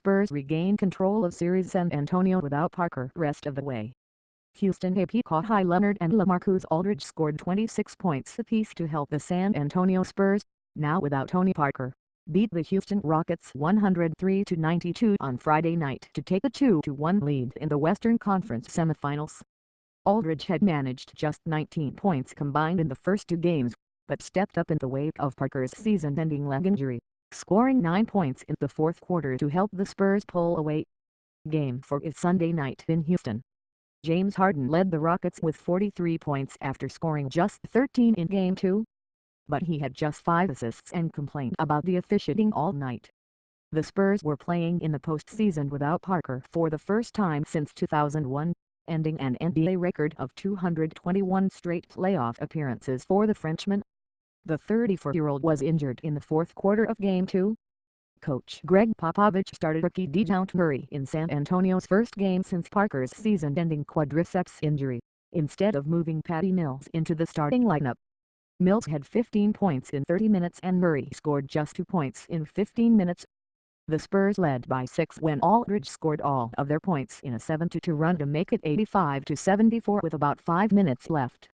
Spurs regained control of series San Antonio without Parker rest of the way. Houston AP Kawhi Leonard and LaMarcus Aldridge scored 26 points apiece to help the San Antonio Spurs, now without Tony Parker, beat the Houston Rockets 103-92 on Friday night to take a 2-1 lead in the Western Conference semifinals. Aldridge had managed just 19 points combined in the first two games, but stepped up in the wake of Parker's season-ending leg injury, scoring 9 points in the fourth quarter to help the Spurs pull away. Game 4 is Sunday night in Houston. James Harden led the Rockets with 43 points after scoring just 13 in Game 2. But he had just 5 assists and complained about the officiating all night. The Spurs were playing in the postseason without Parker for the first time since 2001, ending an NBA record of 221 straight playoff appearances for the Frenchman. The 34-year-old was injured in the fourth quarter of Game 2. Coach Greg Popovich started rookie DeJounte Murray in San Antonio's first game since Parker's season-ending quadriceps injury, instead of moving Patty Mills into the starting lineup. Mills had 15 points in 30 minutes and Murray scored just 2 points in 15 minutes. The Spurs led by 6 when Aldridge scored all of their points in a 7-2 run to make it 85-74 with about 5 minutes left.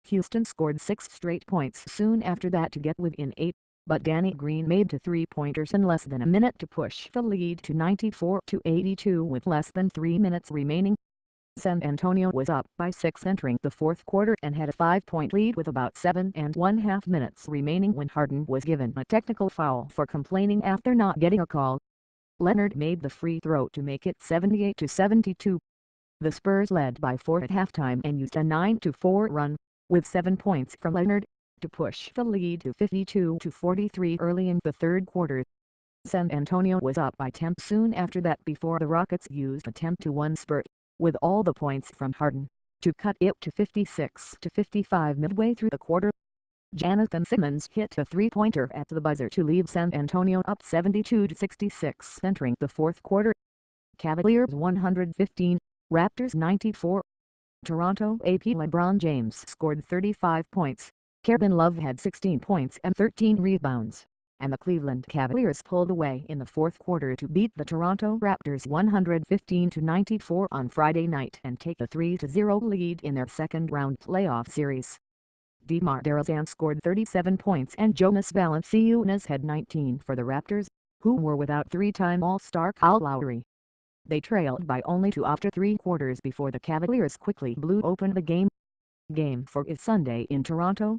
Houston scored 6 straight points soon after that to get within 8. But Danny Green made 2 three-pointers in less than a minute to push the lead to 94-82 with less than 3 minutes remaining. San Antonio was up by 6 entering the fourth quarter and had a 5-point lead with about 7.5 minutes remaining when Harden was given a technical foul for complaining after not getting a call. Leonard made the free throw to make it 78-72. The Spurs led by 4 at halftime and used a 9-4 run, with 7 points from Leonard, to push the lead to 52-43 early in the third quarter. San Antonio was up by 10 soon after that before the Rockets used a 10-1 spurt, with all the points from Harden, to cut it to 56-55 midway through the quarter. Jonathan Simmons hit a three-pointer at the buzzer to leave San Antonio up 72-66 entering the fourth quarter. Cavaliers 115, Raptors 94. Toronto AP LeBron James scored 35 points. Kevin Love had 16 points and 13 rebounds, and the Cleveland Cavaliers pulled away in the fourth quarter to beat the Toronto Raptors 115-94 on Friday night and take a 3-0 lead in their second-round playoff series. DeMar DeRozan scored 37 points and Jonas Valanciunas had 19 for the Raptors, who were without 3-time All-Star Kyle Lowry. They trailed by only 2 after 3 quarters before the Cavaliers quickly blew open the game. Game 4 is Sunday in Toronto.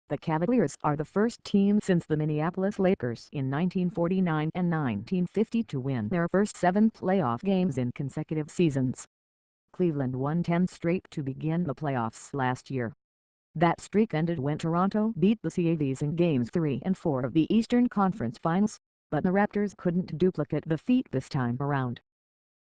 The Cavaliers are the first team since the Minneapolis Lakers in 1949 and 1950 to win their first 7 playoff games in consecutive seasons. Cleveland won 10 straight to begin the playoffs last year. That streak ended when Toronto beat the Cavs in Games 3 and 4 of the Eastern Conference Finals, but the Raptors couldn't duplicate the feat this time around.